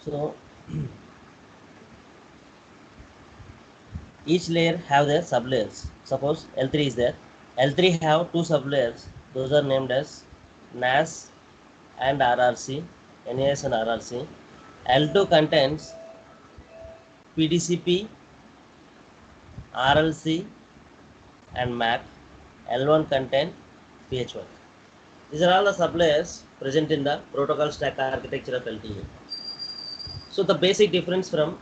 So each layer have their sublayers. Suppose L3 is there. L3 have two sublayers. Those are named as NAS and RRC, NAS and RRC. L2 contains PDCP, RLC and MAC. L1 contain PH1. These are all the sublayers present in the protocol stack architecture of LTE. So the basic difference from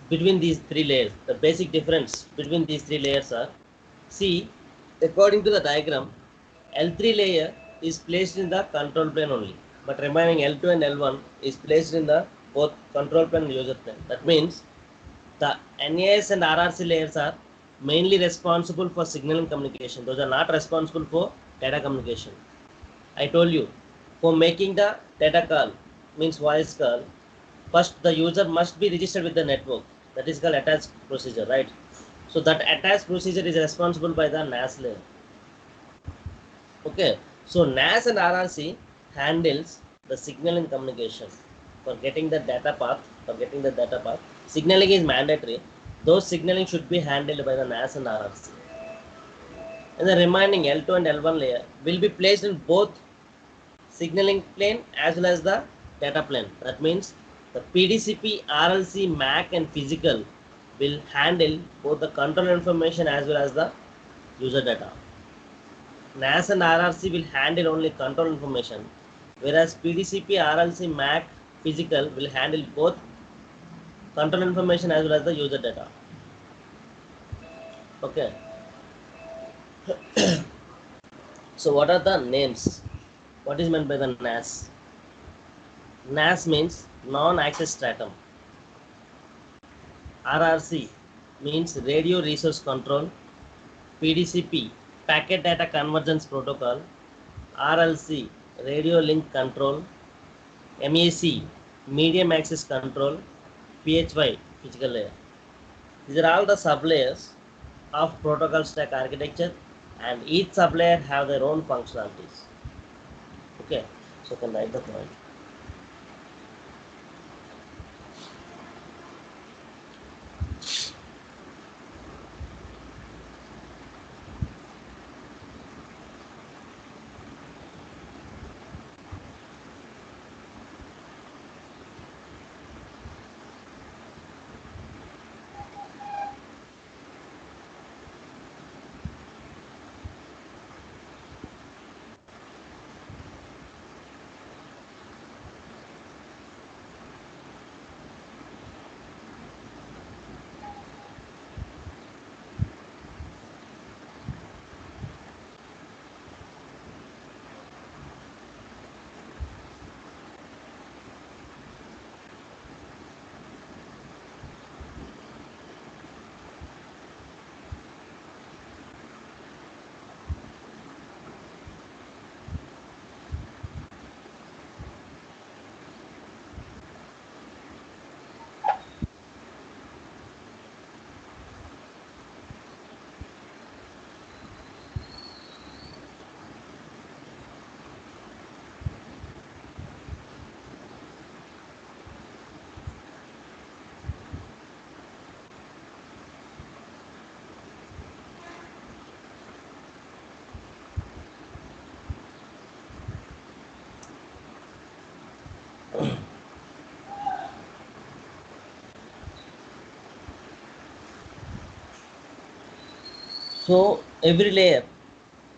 between these three layers, the basic difference between these three layers are, see, according to the diagram, L3 layer is placed in the control plane only, but remaining L2 and L1 is placed in the both control plane and user plane. That means the NAS and RRC layers are mainly responsible for signaling communication. Those are not responsible for data communication. I told you, for making the data call, means voice call, first the user must be registered with the network. That is called attached procedure, right? So that attached procedure is responsible by the NAS layer. Okay, so NAS and RRC handles the signaling communication for getting the data path. Signaling is mandatory. Those signaling should be handled by the NAS and RRC. And the remaining L2 and L1 layer will be placed in both signaling plane as well as the data plane. That means the PDCP, RLC, MAC and physical will handle both the control information as well as the user data. NAS and RRC will handle only control information, whereas PDCP, RLC, MAC, physical will handle both control information as well as the user data. Okay. So what are the names? What is meant by the NAS? NAS means non-access stratum. RRC means radio resource control. PDCP, packet data convergence protocol. RLC, radio link control. MAC, medium access control. PHY, physical layer. These are all the sublayers of protocol stack architecture, and each sublayer have their own functionalities. Okay, so you can write the point. So every layer,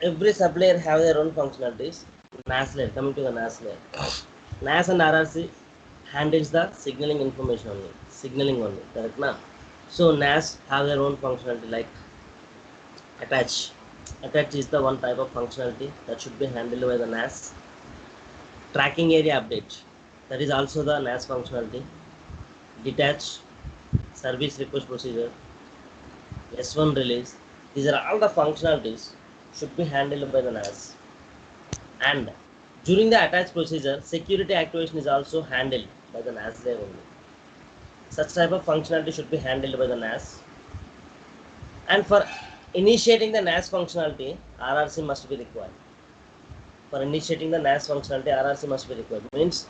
every sublayer have their own functionalities. NAS layer, coming to the NAS layer. NAS and RRC handles the signaling information only, correct na? So NAS have their own functionality like attach. Attach is the one type of functionality that should be handled by the NAS. Tracking area update, that is also the NAS functionality. Detach, service request procedure, S1 release. These are all the functionalities should be handled by the NAS. And during the attach procedure, security activation is also handled by the NAS layer only. Such type of functionality should be handled by the NAS. And for initiating the NAS functionality, RRC must be required. For initiating the NAS functionality, RRC must be required. Means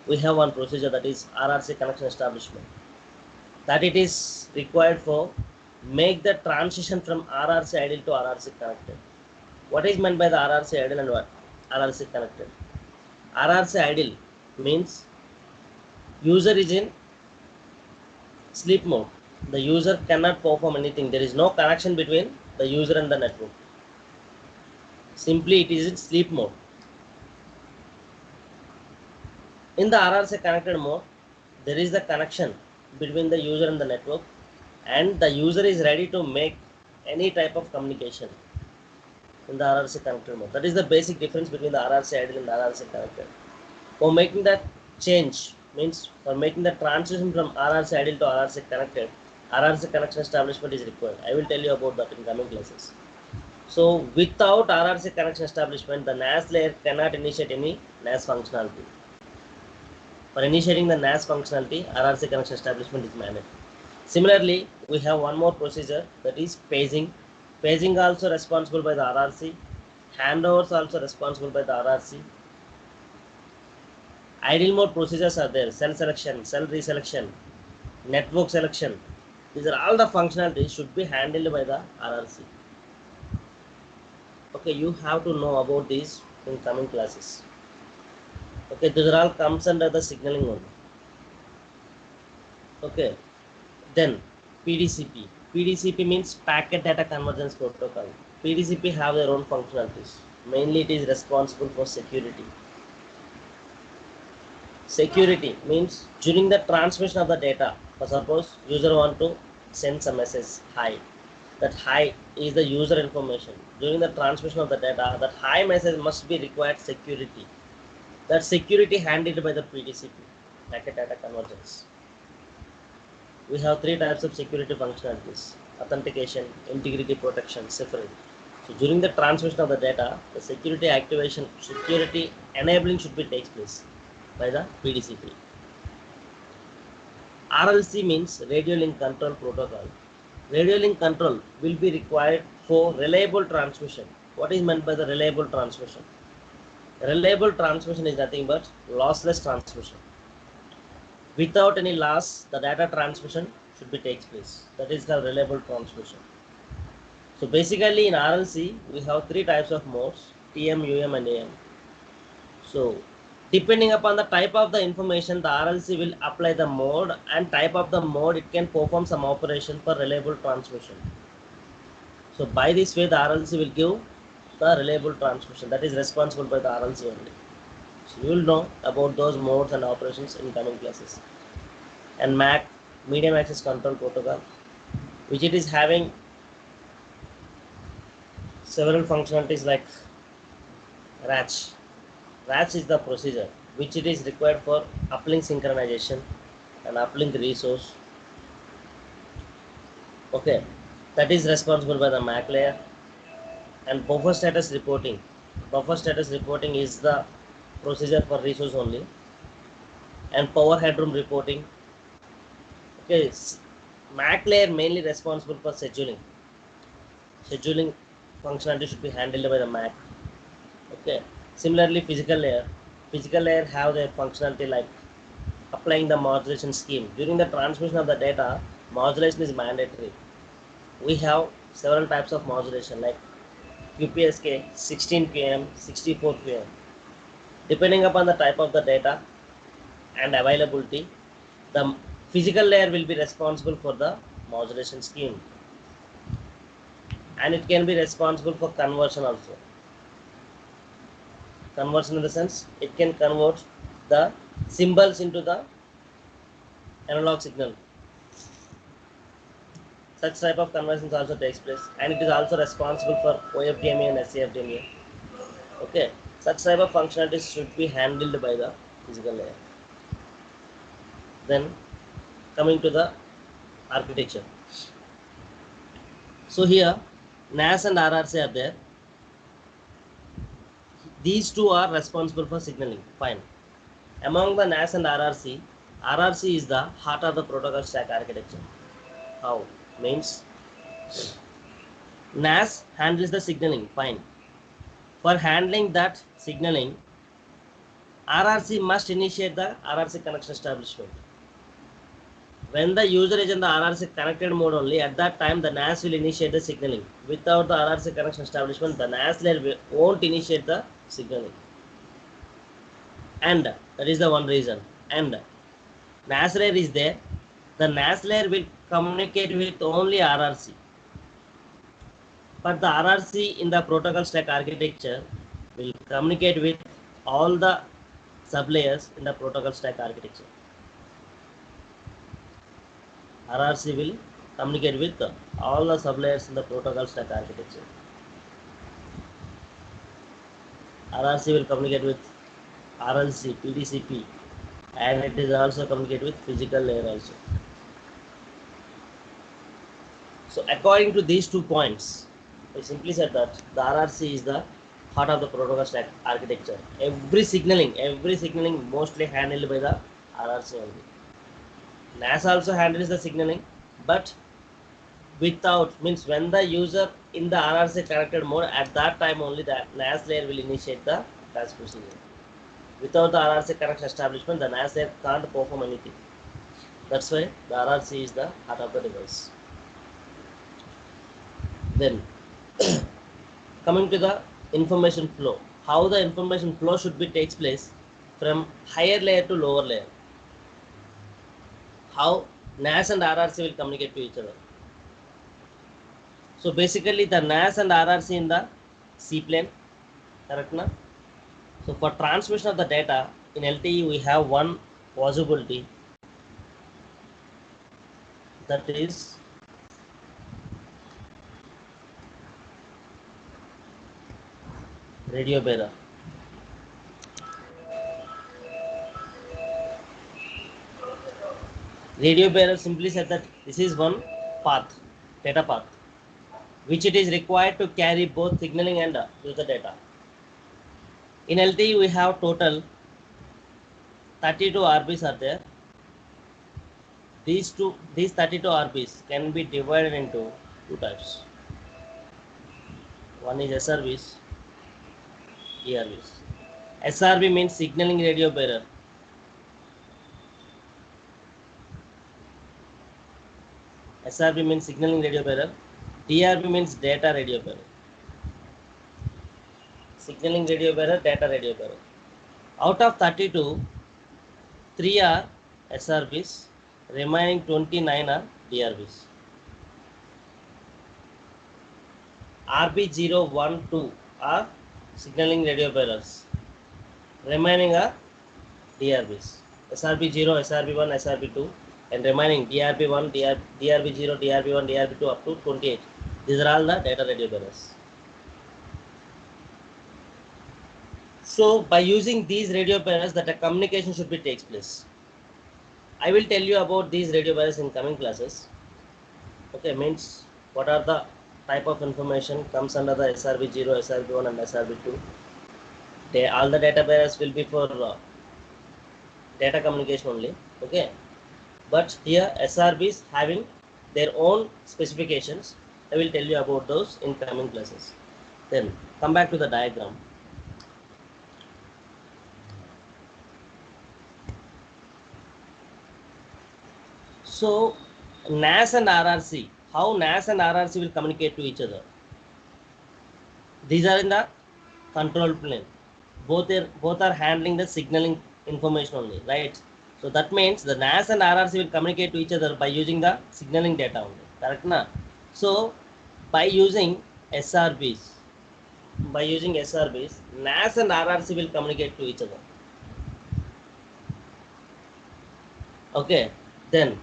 we have one procedure, that is RRC connection establishment, that it is required for make the transition from RRC idle to RRC connected. What is meant by the RRC idle and what RRC connected? RRC idle means user is in sleep mode. The user cannot perform anything. There is no connection between the user and the network. Simply it is in sleep mode. In the RRC connected mode, there is the connection between the user and the network, and the user is ready to make any type of communication in the RRC connected mode. That is the basic difference between the RRC idle and the RRC connected. For making that change, means for making the transition from RRC idle to RRC connected, RRC connection establishment is required. I will tell you about that in coming classes. So without RRC connection establishment, the NAS layer cannot initiate any NAS functionality. For initiating the NAS functionality, RRC connection establishment is mandatory. Similarly, we have one more procedure, that is paging. Paging also responsible by the RRC. Handovers also responsible by the RRC. Idle mode procedures are there: cell selection, cell reselection, network selection. These are all the functionalities should be handled by the RRC. Okay, you have to know about these in coming classes. Okay, these are all comes under the signaling only. Okay, then PDCP. PDCP means Packet Data Convergence Protocol. PDCP have their own functionalities. Mainly it is responsible for security. Security means during the transmission of the data, for suppose user want to send some message hi, that hi is the user information. During the transmission of the data, that hi message must be required security. That security handled by the PDCP, Packet Data Convergence. We have three types of security functionalities: authentication, integrity protection, ciphering. So during the transmission of the data, the security activation, security enabling should be takes place by the PDCP. RLC means Radio Link Control Protocol. Radio link control will be required for reliable transmission. What is meant by the reliable transmission? Reliable transmission is nothing but lossless transmission. Without any loss, the data transmission should be takes place. That is called reliable transmission. So basically in RLC, we have three types of modes: TM, UM and AM. So depending upon the type of the information, the RLC will apply the mode, and type of the mode, it can perform some operation for reliable transmission. So by this way, the RLC will give the reliable transmission, that is responsible by the RLC only. So you will know about those modes and operations in coming classes. And MAC, Medium Access Control Protocol, which it is having several functionalities like RATCH. RATCH is the procedure which it is required for uplink synchronization and uplink resource. Okay, that is responsible by the MAC layer. And buffer status reporting. Buffer status reporting is the procedure for resource only. And power headroom reporting. Okay, MAC layer mainly responsible for scheduling. Scheduling functionality should be handled by the MAC. Okay. Similarly, physical layer. Physical layer have their functionality like applying the modulation scheme. During the transmission of the data, modulation is mandatory. We have several types of modulation like QPSK, 16 QAM, 64 QAM. Depending upon the type of the data and availability, the physical layer will be responsible for the modulation scheme. And it can be responsible for conversion also. Conversion in the sense, it can convert the symbols into the analog signal. Such type of conversions also takes place, and it is also responsible for OFDMA and SCFDMA. Okay, such type of functionalities should be handled by the physical layer. Then coming to the architecture. So here NAS and RRC are there. These two are responsible for signaling. Fine. Among the NAS and RRC, RRC is the heart of the protocol stack architecture. How? Means NAS handles the signaling. Fine. For handling that signaling, RRC must initiate the RRC connection establishment. When the user is in the RRC connected mode only, at that time the NAS will initiate the signaling. Without the RRC connection establishment, the NAS layer won't initiate the signaling. And that is the one reason. And NAS layer is there. The NAS layer will communicate with only RRC. But the RRC in the protocol stack architecture will communicate with all the sublayers in the protocol stack architecture. RRC will communicate with all the sublayers in the protocol stack architecture. RRC will communicate with RLC, PDCP, and it is also communicate with physical layer also. So according to these 2 points, I simply said that the RRC is the heart of the protocol stack architecture. Every signaling mostly handled by the RRC only. NAS also handles the signaling, but without, means when the user in the RRC connected mode, at that time only the NAS layer will initiate the task procedure. Without the RRC connection establishment, the NAS layer can't perform anything. That's why the RRC is the heart of the device. Then coming to the information flow, how the information flow should be takes place from higher layer to lower layer. How NAS and RRC will communicate to each other. So basically the NAS and RRC in the C plane, correct na? So for transmission of the data in LTE we have one possibility, that is radio bearer. Radio bearer simply said that this is one path, data path, which it is required to carry both signaling and use the data. In LTE we have total 32 RBs are there. These 32 RBs can be divided into 2 types. One is SRBs, DRBs. SRB means signaling radio bearer. SRB means signaling radio bearer. DRB means data radio bearer. Signaling radio bearer, data radio bearer. Out of 32, 3 are SRBs, remaining 29 are DRBs. RB0, 1, 2 are signaling radio bearers. Remaining are DRBs. SRB0, SRB1, SRB2, and remaining DRB1, DRB0, DRB1, DRB2 up to 28. These are all the data radio bearers. So by using these radio bearers, that a communication should be takes place. I will tell you about these radio bearers in coming classes. Okay, means what are the type of information comes under the SRB0, SRB1 and SRB2. All the data bearers will be for data communication only. Okay, but here SRBs having their own specifications. I will tell you about those in coming classes. Then come back to the diagram. So NAS and RRC, how NAS and RRC will communicate to each other. These are in the control plane. Both are handling the signaling information only, right? So that means the NAS and RRC will communicate to each other by using the signaling data only, correct na? So by using SRBs, NAS and RRC will communicate to each other. Okay, then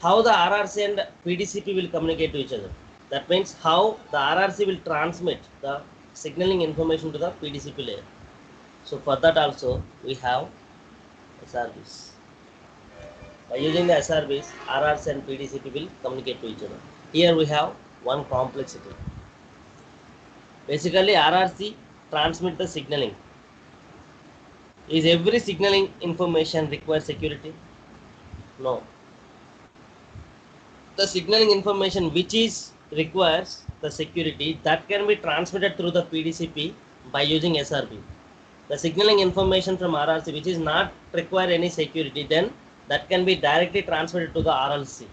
how the RRC and PDCP will communicate to each other. That means how the RRC will transmit the signaling information to the PDCP layer. So for that also we have SRBs. By using the SRBs, RRC and PDCP will communicate to each other. Here we have one complexity. Basically RRC transmit the signaling. Is every signaling information require security? No. The signaling information which is requires the security, that can be transmitted through the PDCP by using SRB. the signaling information from RRC which is not require any security, then that can be directly transferred to the RLC.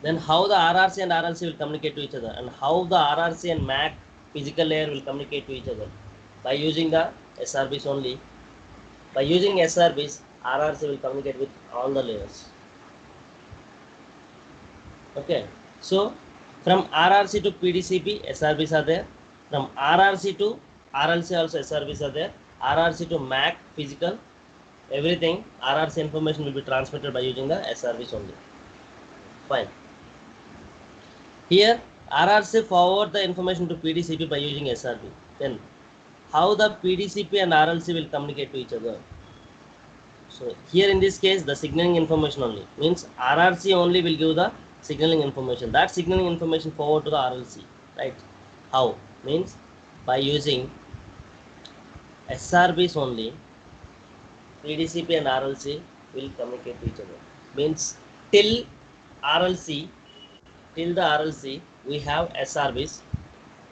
Then how the RRC and RLC will communicate to each other, and how the RRC and MAC physical layer will communicate to each other? By using the SRBs only. By using SRBs, RRC will communicate with all the layers. Okay, so from RRC to PDCP, SRBs are there. From RRC to RLC also SRBs are there. RRC to MAC physical, everything RRC information will be transmitted by using the SRBs only. Fine. Here RRC forward the information to PDCP by using SRB. Then how the PDCP and RLC will communicate to each other? So here in this case, the signaling information only means RRC only will give the signaling information. That signaling information forward to the RLC, right? How? Means by using SRBs only, PDCP and RLC will communicate to each other. Means till the RLC, we have SRBs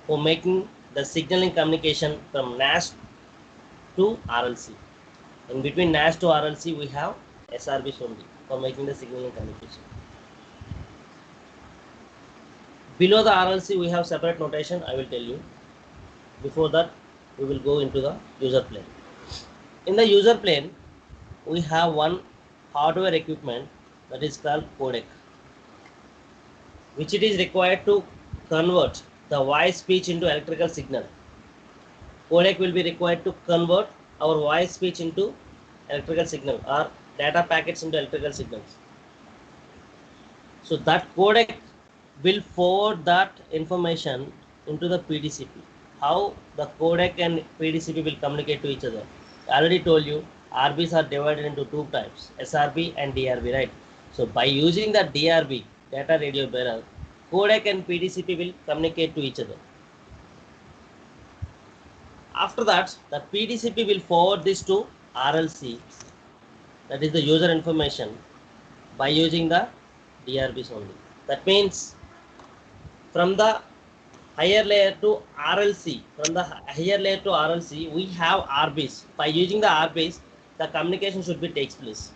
for making the signaling communication from NAS to RLC. In between NAS to RLC, we have SRBs only for making the signaling communication. Below the RLC, we have separate notation. I will tell you. Before that, we will go into the user plane. In the user plane, we have one hardware equipment that is called codec, which it is required to convert the voice speech into electrical signal. Codec will be required to convert our voice speech into electrical signal or data packets into electrical signals. So that codec will forward that information into the PDCP. How the codec and PDCP will communicate to each other? I already told you, RBs are divided into two types, SRB and DRB, right? So by using the DRB, data radio bearer, codec and PDCP will communicate to each other. After that, the PDCP will forward this to RLC, that is the user information, by using the DRBs only. That means from the higher layer to RLC, we have RBs. By using the RBs, the communication should be takes place.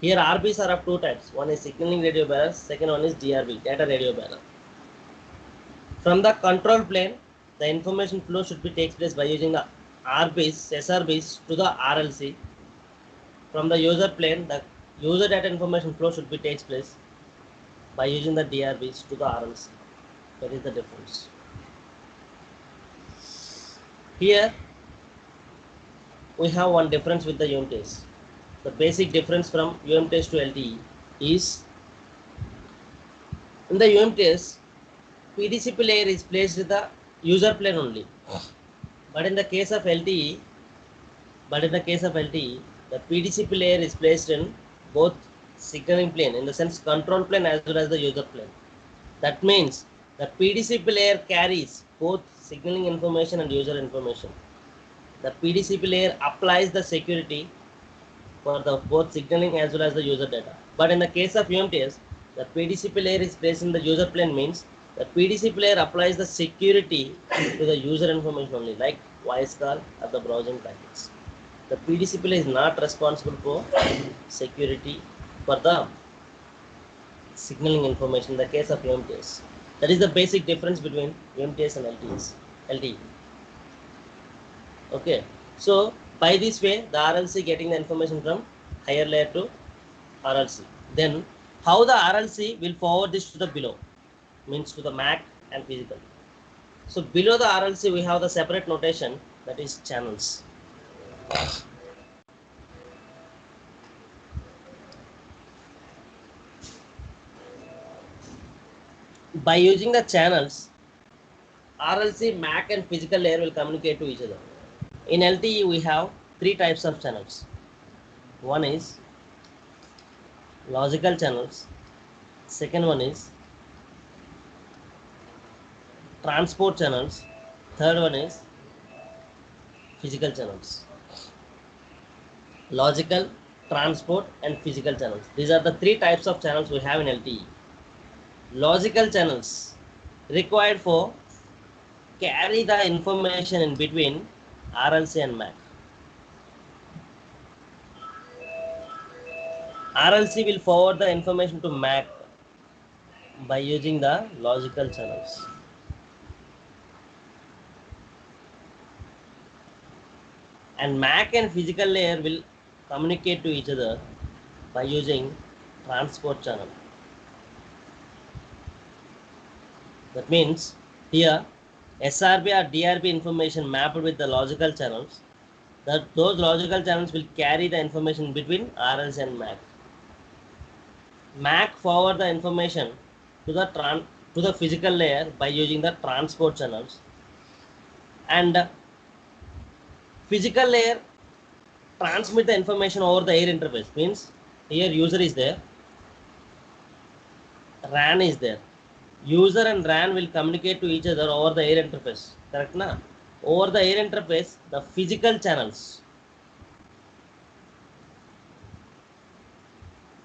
Here RBs are of two types. One is signaling radio bearer, second one is DRB, data radio bearer. From the control plane, the information flow should be takes place by using the RBs, SRBs to the RLC. From the user plane, the user data information flow should be takes place by using the DRBs to the RLC. That is the difference. Here we have one difference with the UMTS. The basic difference from UMTS to LTE is in the UMTS, PDCP layer is placed in the user plane only. But in the case of LTE, the PDCP layer is placed in both signaling plane, in the sense control plane as well as the user plane. That means the PDCP layer carries both signaling information and user information. The PDCP layer applies the security for the both signaling as well as the user data. But in the case of UMTS, the PDCP layer is placed in the user plane, means the PDCP layer applies the security to the user information only, like voice call or the browsing packets. The PDCP layer is not responsible for security for the signaling information in the case of UMTS. That is the basic difference between UMTS and LTE. Okay, so by this way, the RLC getting the information from higher layer to RLC. Then how the RLC will forward this to the below, means to the MAC and physical. So below the RLC, we have the separate notation, that is channels. By using the channels, RLC, MAC and physical layer will communicate to each other. In LTE, we have three types of channels. One is logical channels. Second one is transport channels. Third one is physical channels. Logical, transport and physical channels. These are the three types of channels we have in LTE. Logical channels required for carry the information in between RLC and MAC. RLC will forward the information to MAC by using the logical channels. And MAC and physical layer will communicate to each other by using transport channel. That means here SRB or DRB information mapped with the logical channels, that those logical channels will carry the information between RLC and MAC. MAC forward the information to the physical layer by using the transport channels, and physical layer transmit the information over the air interface. Means here user is there, RAN is there. User and RAN will communicate to each other over the air interface. Correct na? Over the air interface, the physical channels.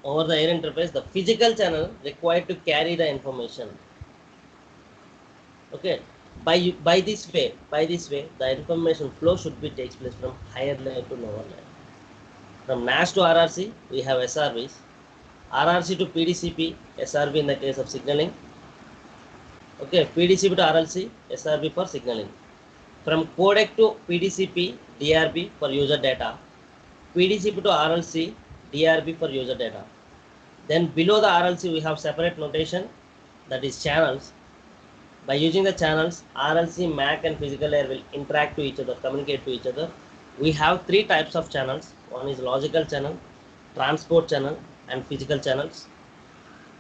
Over the air interface, the physical channel required to carry the information. Okay. By this way, the information flow should be takes place from higher layer to lower layer. From NAS to RRC, we have SRVs. RRC to PDCP, SRV in the case of signaling. Okay, PDCP to RLC, SRV for signaling. From codec to PDCP, DRB for user data. PDCP to RLC, DRB for user data. Then below the RLC, we have separate notation, that is channels. By using the channels, RLC, MAC and physical layer will interact to each other, communicate to each other. We have three types of channels. One is logical channel, transport channel and physical channels.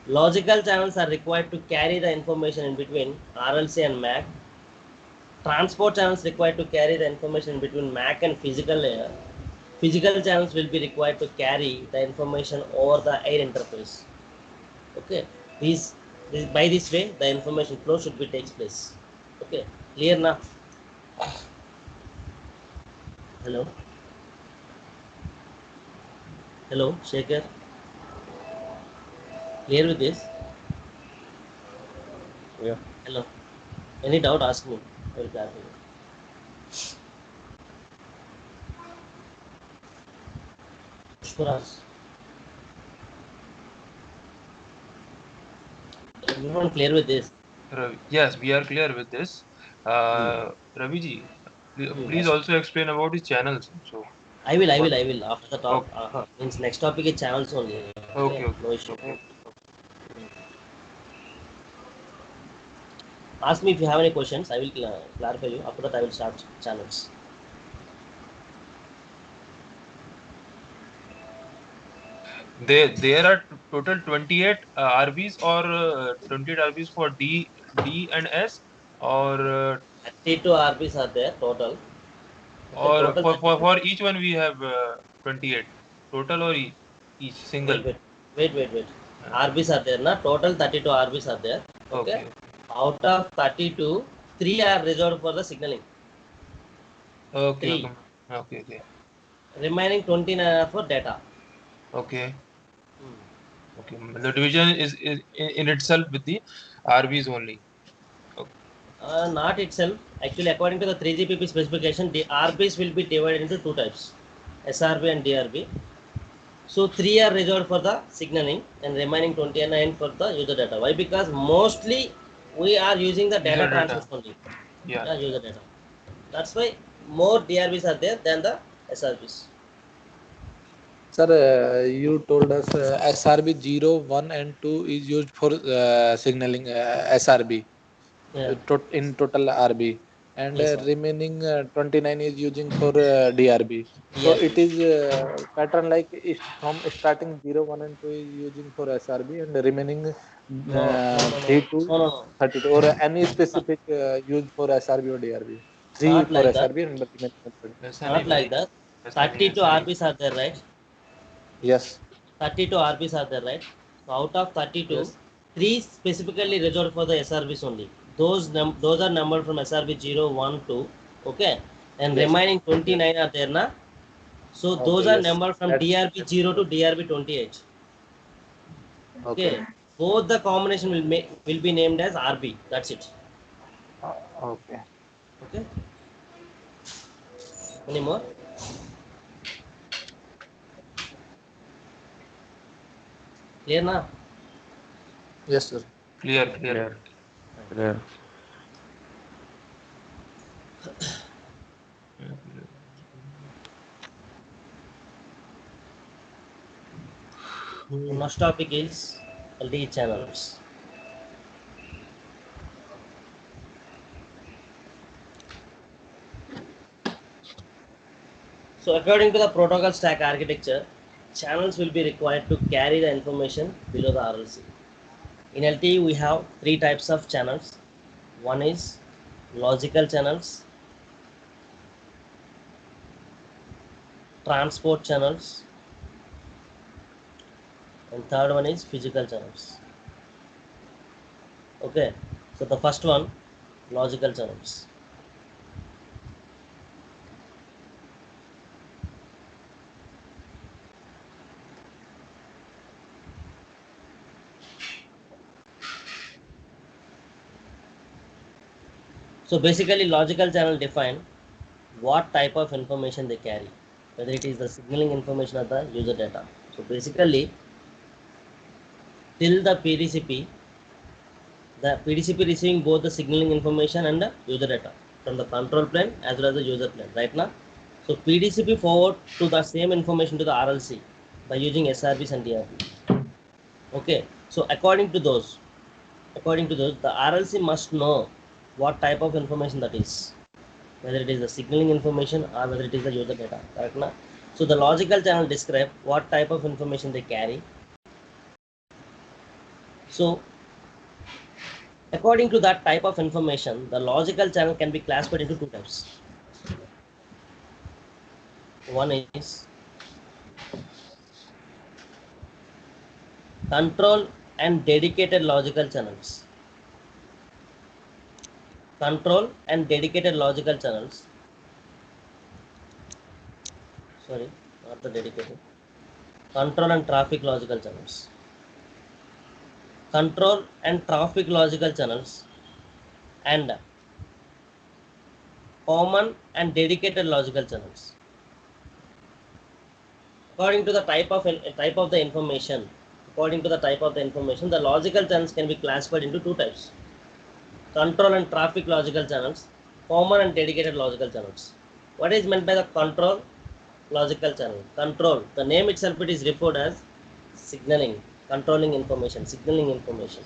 Logical channels are required to carry the information in between RLC and MAC. Transport channels required to carry the information in between MAC and physical layer. Physical channels will be required to carry the information over the air interface. Okay, by this way the information flow should be takes place. Okay, clear now? Hello, Shekhar, clear with this? Yeah. Hello, any doubt, ask me, I will clarify. Pushparaj, everyone clear with this? Yes, we are clear with this. Ravi ji, please also explain about the channels. So I will after the talk. Okay. Means next topic is channels only. Okay. No issue. Ask me if you have any questions. I will clarify you. After that, I will start channels. There are total 28 RBs or 28 RBs for D and S, or 32 RBs are there total. Okay, or total for each one we have 28 total, or each single. Wait. RBs are there, na? Total 32 RBs are there. Okay. Out of 32, 3 are reserved for the signaling. Okay. Remaining 29 are for data. Okay. The division is in itself with the RBs only. Not itself. Actually, according to the 3GPP specification, the RBs will be divided into two types, SRB and DRB. So 3 are reserved for the signaling and remaining 29 for the user data. Why? Because mostly we are using the data transmission only. Yeah. User data. That's why more DRBs are there than the SRBs. Sir, you told us SRB 0, 1 and 2 is used for signaling SRB in total RB, and Yes, remaining 29 is using for DRB. So it is pattern like from starting 0, 1 and 2 is using for SRB and remaining 3 to 32, or any specific used for SRB or DRB. 3 Not for like SRB and remaining. Not like that. 32 RBs are there, right? Yes. 32 RBs are there, right? So out of 32, Yes. 3 specifically reserved for the SRBs only. Those are numbered from SRB 0, 1, 2. Okay. And remaining 29 are there, na? So those are numbered from DRB 0 to DRB 28. Okay. Both the combination will be named as RB. That's it. Okay. Okay. Any more? Clear na? Yes, sir. Clear. Clear. Next topic is LTE channels. So according to the protocol stack architecture, channels will be required to carry the information below the RLC. In LTE, we have three types of channels. One is logical channels, transport channels, and third one is physical channels. Okay, so the first one, logical channels. So basically, logical channel define what type of information they carry, whether it is the signaling information or the user data. So basically, till the PDCP receiving both the signaling information and the user data from the control plane as well as the user plane, right now. So PDCP forward to the same information to the RLC by using SRBs and DRB. Okay, so according to those, the RLC must know what type of information that is, whether it is the signaling information or whether it is the user data, correct na? So the logical channel describe what type of information they carry. So according to that type of information, the logical channel can be classified into two types. One is control and dedicated logical channels. Control and dedicated logical channels. Sorry, not the dedicated. Control and traffic logical channels. Control and traffic logical channels and common and dedicated logical channels. According to the type of the information, the logical channels can be classified into two types: control and traffic logical channels, common and dedicated logical channels. What is meant by the control logical channel? Control, the name itself, it is referred as signaling, controlling information, signaling information.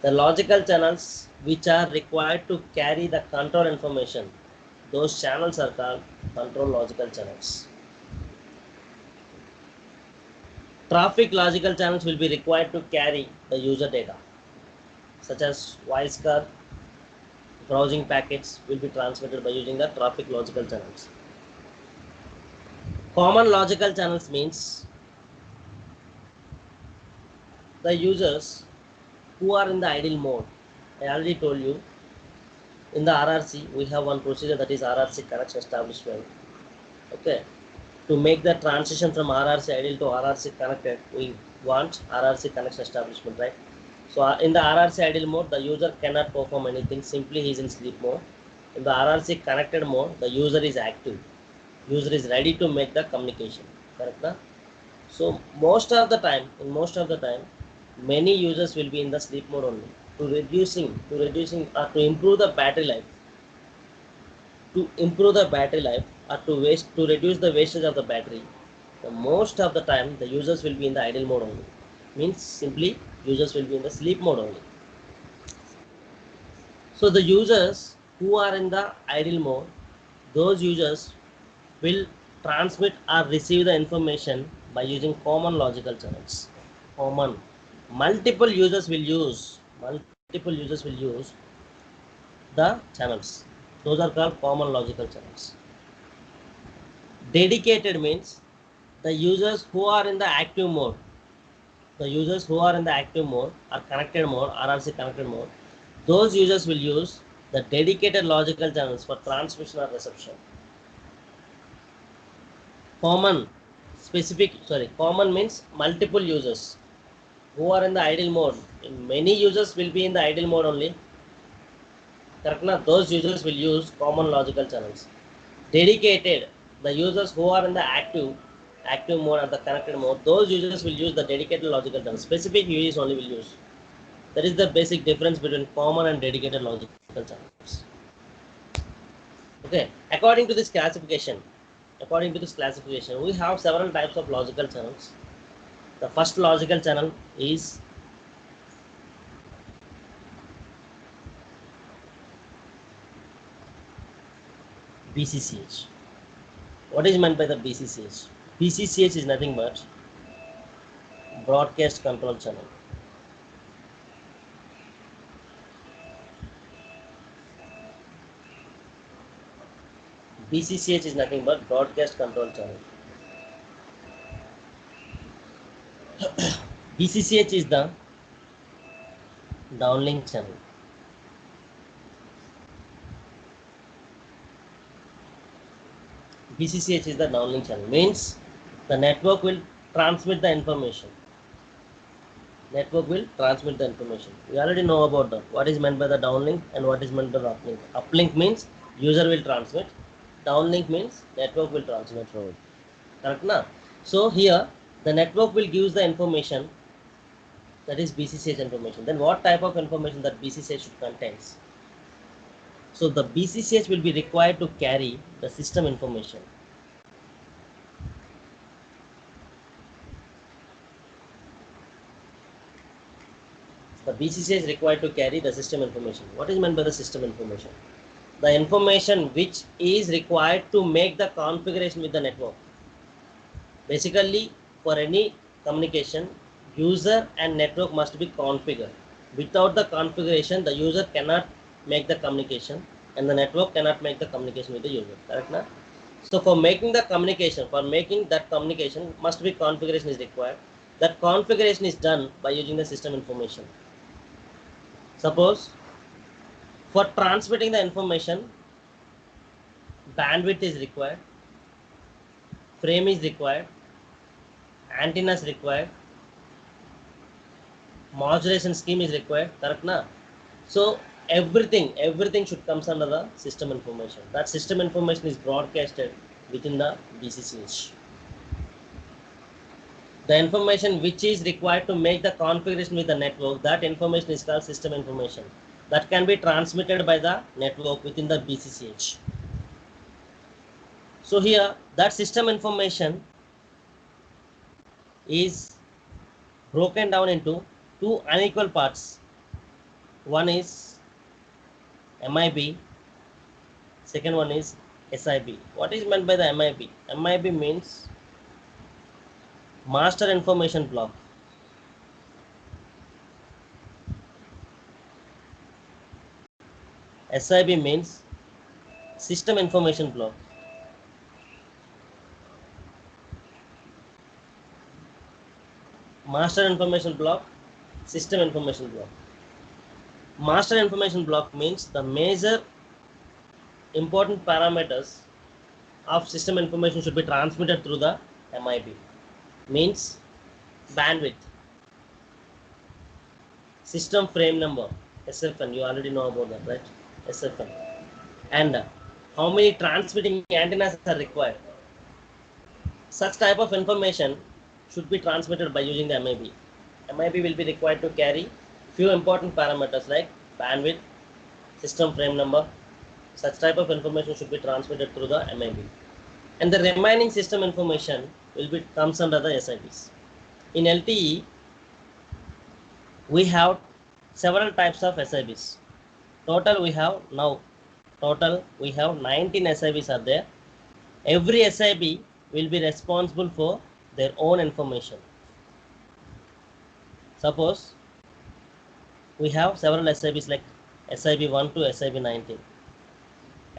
The logical channels which are required to carry the control information, those channels are called control logical channels. Traffic logical channels will be required to carry the user data, such as voice call, browsing packets will be transmitted by using the traffic logical channels. Common logical channels means the users who are in the idle mode. I already told you, in the RRC we have one procedure, that is RRC connection establishment. Okay, to make the transition from RRC idle to RRC connected, we want RRC connection establishment, right? So in the RRC idle mode, the user cannot perform anything, simply he is in sleep mode. In the RRC connected mode, the user is active, user is ready to make the communication, correct na? So most of the time, many users will be in the sleep mode only. To improve the battery life, or to reduce the wastage of the battery, the most of the time the users will be in the idle mode only. Means simply users will be in the sleep mode only. So the users who are in the idle mode, those users will transmit or receive the information by using common logical channels. Common. Multiple users will use the channels. Those are called common logical channels. Dedicated means the users who are in the active mode, or connected mode, RRC connected mode, those users will use the dedicated logical channels for transmission or reception. Common means multiple users who are in the idle mode. Many users will be in the idle mode only, correct na? Those users will use common logical channels. Dedicated, the users who are in the active mode or the connected mode, those users will use the dedicated logical channel. Specific users only will use. That is the basic difference between common and dedicated logical channels. Okay, according to this classification, we have several types of logical channels. The first logical channel is BCCH. What is meant by the BCCH? BCCH is nothing but broadcast control channel. BCCH is nothing but broadcast control channel. BCCH is the downlink channel. BCCH is the downlink channel. Means the network will transmit the information. We already know about that. What is meant by the downlink and what is meant by the uplink. Uplink means user will transmit. Downlink means network will transmit. Correct na? So here the network will give the information, that is BCCH information. Then what type of information that BCCH should contains? So the BCCH will be required to carry the system information. The BCCH is required to carry the system information. What is meant by the system information? The information which is required to make the configuration with the network. Basically, for any communication, user and network must be configured. Without the configuration, the user cannot make the communication and the network cannot make the communication with the user. Correct na? So for making that communication must be configuration is required. That configuration is done by using the system information. Suppose for transmitting the information, bandwidth is required, frame is required, antennas required, modulation scheme is required. Correct na? So everything should come under the system information. That system information is broadcasted within the BCCH. The information which is required to make the configuration with the network, that information is called system information. That can be transmitted by the network within the BCCH. So here that system information is broken down into two unequal parts. One is MIB, second one is SIB. What is meant by the MIB? MIB means master information block. SIB means system information block. Master information block, system information block. Master information block means the major important parameters of system information should be transmitted through the MIB. Means bandwidth, system frame number, SFN, you already know about that, right? SFN. And how many transmitting antennas are required. Such type of information should be transmitted by using the MIB. MIB will be required to carry few important parameters like bandwidth, system frame number. Such type of information should be transmitted through the MIB. And the remaining system information comes under the SIBs. In LTE, we have several types of SIBs. Total we have 19 SIBs are there. Every SIB will be responsible for their own information. Suppose we have several SIBs like SIB 1 to SIB 19.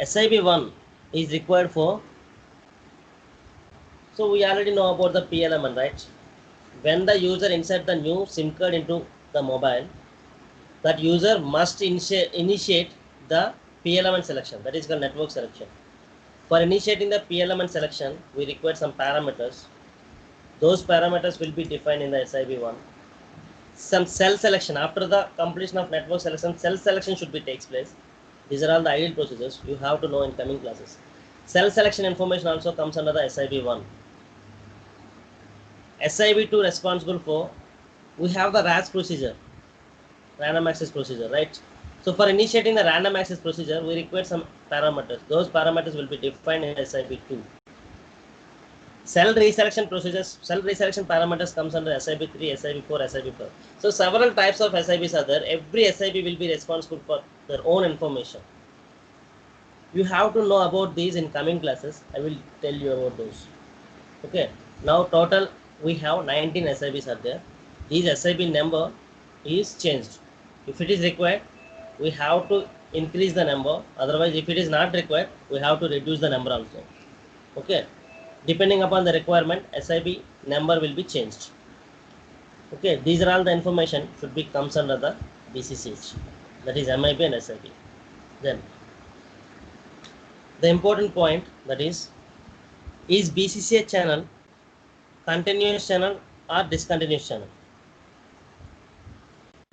SIB 1 is required for, so we already know about the PLMN, right? When the user insert the new SIM card into the mobile, that user must initiate the PLMN selection, that is called network selection. For initiating the PLMN selection, we require some parameters. Those parameters will be defined in the SIB1. Some cell selection, after the completion of network selection, cell selection should be takes place. These are all the ideal procedures you have to know in coming classes. Cell selection information also comes under the SIB1. SIB2 responsible for, we have the RAS procedure, random access procedure, right? So for initiating the random access procedure, we require some parameters. Those parameters will be defined in SIB2. Cell reselection procedures, cell reselection parameters comes under SIB3, SIB4, SIB5. So several types of SIBs are there. Every SIB will be responsible for their own information. You have to know about these in coming classes. I will tell you about those. Okay. Now total we have 19 SIBs are there. These SIB number is changed. If it is required, we have to increase the number. Otherwise, if it is not required, we have to reduce the number also. Okay. Depending upon the requirement, SIB number will be changed. Okay, these are all the information should be comes under the BCCH, that is MIB and SIB. Then the important point, that is BCCH channel continuous channel or discontinuous channel?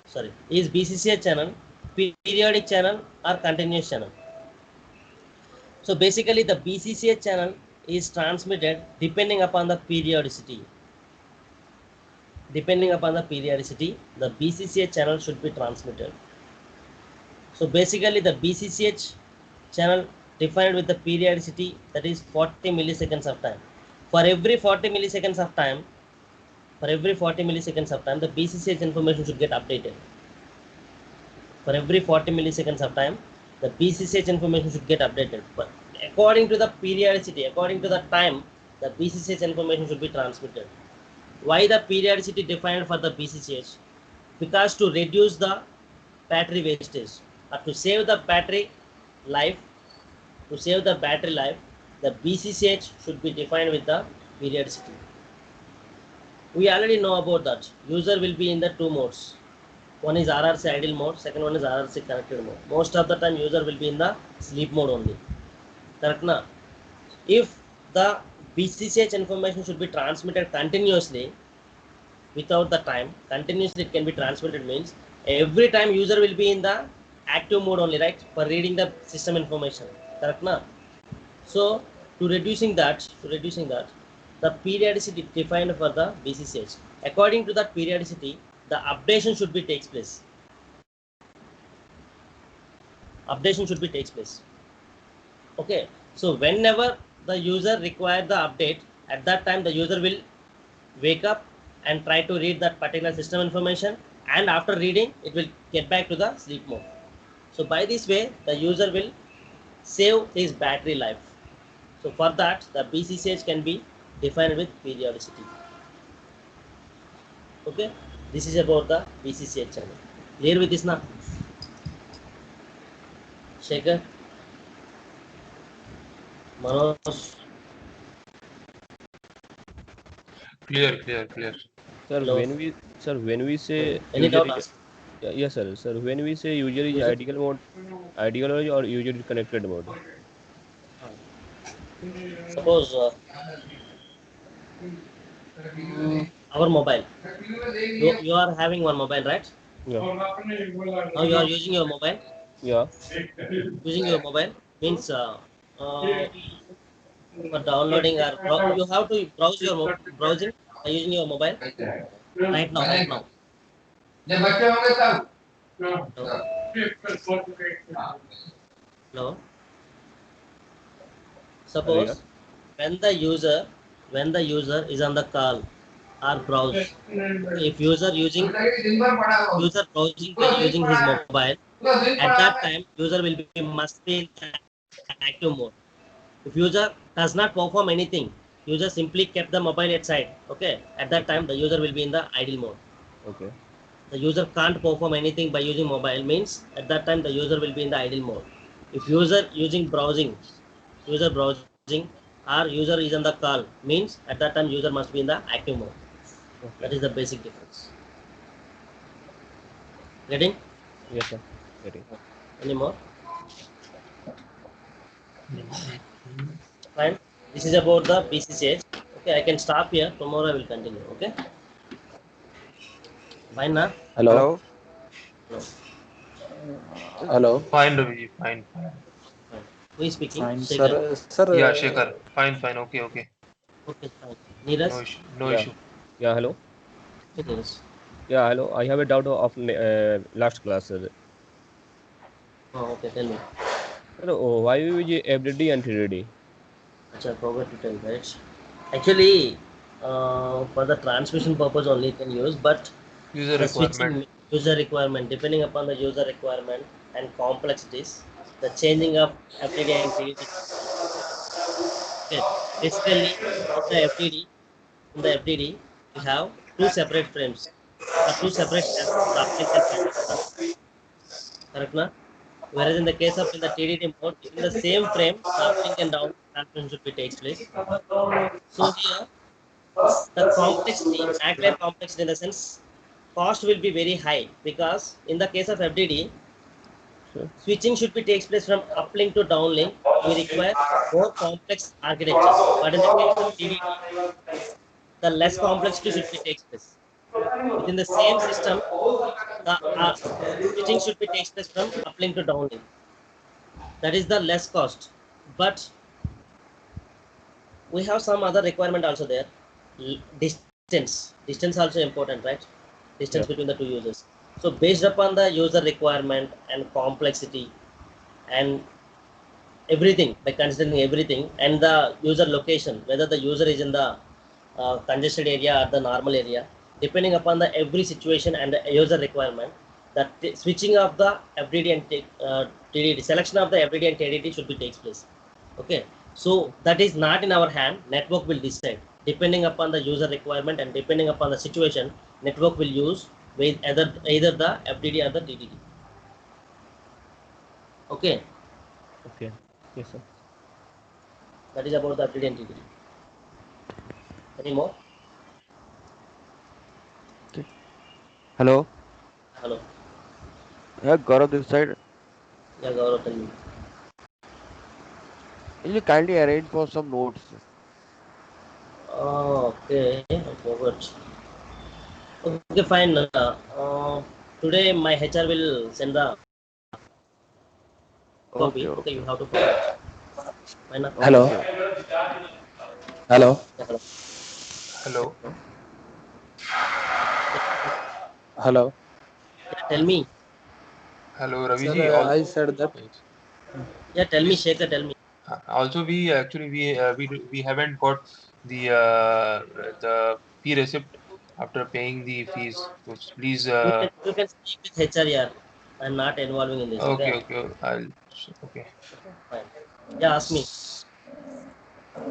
Sorry, is BCCH channel periodic channel or continuous channel? So basically the BCCH channel is transmitted depending upon the periodicity. Depending upon the periodicity, the BCCH channel should be transmitted. So basically the BCCH channel defined with the periodicity, that is 40 milliseconds of time. For every 40 milliseconds of time, the BCCH information should get updated. For every 40 milliseconds of time, the BCCH information should get updated. But according to the periodicity, according to the time, the BCCH information should be transmitted. Why the periodicity defined for the BCCH? Because to reduce the battery wastage or to save the battery life, the BCCH should be defined with the periodicity. We already know about that. User will be in the two modes. One is RRC idle mode, second one is RRC connected mode. Most of the time user will be in the sleep mode only. Correct na? If the BCCH information should be transmitted continuously without the time, continuously it can be transmitted means every time user will be in the active mode only, right? For reading the system information. Correct na? So to reducing that, the periodicity defined for the BCCH. According to that periodicity, the updation should be takes place. Okay. So whenever the user requires the update, at that time the user will wake up and try to read that particular system information, and after reading it will get back to the sleep mode. So by this way the user will save his battery life. So for that the BCCH can be defined with periodicity. Okay, this is about the BCCH channel. Clear with this now? Shekhar, Manoj. Clear. Sir, Hello. when we say Any user doubt? is, yes sir. Sir, when we say user is ideal mode, or user is connected mode. Suppose our mobile. You are having one mobile, right? Yeah. Now you are using your mobile. Yeah. Using your mobile means for downloading or you have to browse your browsing by using your mobile right now. Hello. Yeah. Suppose when the user is on the call or browse, if user browsing by using his mobile, at that time user will be must be in active mode. If user does not perform anything, user simply kept the mobile at side. Okay, at that time the user will be in the idle mode. Okay. The user can't perform anything by using mobile means at that time the user will be in the idle mode. If user using browsing or user is on the call means at that time user must be in the active mode. Okay. That is the basic difference. Getting? Yes sir. Getting. Any more? Fine. This is about the BCCH. Okay, I can stop here. Tomorrow I will continue. Okay. Fine na? Hello. No. Hello. Fine, Ravi. Fine. Fine. Who is speaking? Fine, Shekhar. sir. Yeah, Shekhar. Fine. Okay. Okay, fine. Neeraj? No issue. No Yeah. issue. Yeah, hello. Okay, Neeraj. Yeah, hello. I have a doubt of last class, sir. Oh, okay, tell me. Sir, why we use FDD and 3D? Achha, I forgot to tell, right? Actually, for the transmission purpose only you can use, but User the requirement. switching user requirement, depending upon the user requirement and complexities, the changing of FDD and TDD. Okay, basically in the FDD, we have two separate frames, two separate steps, the uplink and transmission. Correct, na? Whereas in the case of in the TDD mode, within the same frame, the uplink and down transmission should be takes place. So here, the complexity, MAC complexity in the sense, cost will be very high because in the case of FDD, Sir? switching should be takes place from uplink to downlink. We require more complex architectures, but in the case of TDD, the less complexity should be takes place. Within the same system, the switching should be takes place from uplink to downlink. That is the less cost, but we have some other requirement also there. Distance also important, right? Distance Yeah. between the two users. So based upon the user requirement and complexity and everything, by considering everything and the user location, whether the user is in the congested area or the normal area, depending upon the every situation and the user requirement, that switching of the FDD and TDD, selection of the FDD and TDD should be takes place. Okay, so that is not in our hand. Network will decide depending upon the user requirement and depending upon the situation. Network will use with either the FDD or the TDD. Okay, Okay. Yes, sir. that is about the FDD and TDD. Any more? Hello, Hello. yeah, Gaurav this side. Yeah, Gaurav, tell me. Will you kindly arrange for some notes? Oh, okay, I forgot. Okay, fine. Today my HR will send the Okay, copy. Okay, okay, you have to forward. Fine. Hello. okay, okay. Hello. Yeah, hello. Hello. Hello. Yeah, tell me. Hello, Sir, Raviji. All. I said that. Yes. Yeah, tell me, Please. Shekhar, tell me. Also, we actually we haven't got the fee receipt after paying the fees. So please. You can speak with HR here. I'm not involving in this. Okay. Okay. Okay. I'll. Okay. Okay, fine. Yeah, ask me.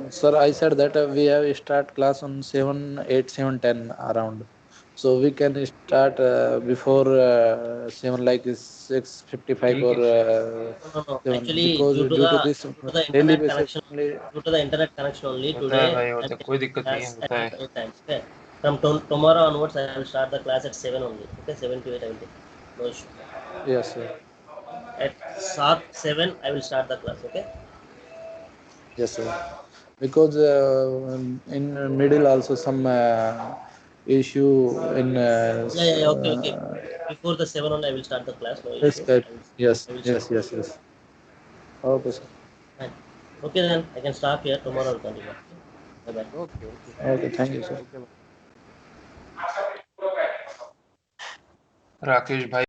Sir, I said that we have start class on 7, 8, 7, 10 around. So we can start before 7 like 6:55 ठीक or है. No. 7 Actually, because due to this due to the daily internet basis connection, only. होता है today भाई, I'm होता है, taking कोई दिक्कत नहीं है, class at होता है. 8 times. Okay. From tomorrow onwards, I will start the class at 7 only. Okay, 7 to 8 I will take. No issue. Yes, sir. At sharp 7, I will start the class. Okay. Yes, sir. Because in middle also some issue in Yeah. Okay. Before the 7 only, I will start the class. No issue. Skype. Yes, I will yes, start. yes, yes. Okay, sir. Fine. Okay, then I can stop here. Tomorrow I'll continue. Bye bye. Okay, okay. Okay, thank you, sir. Okay. Rakesh भाई.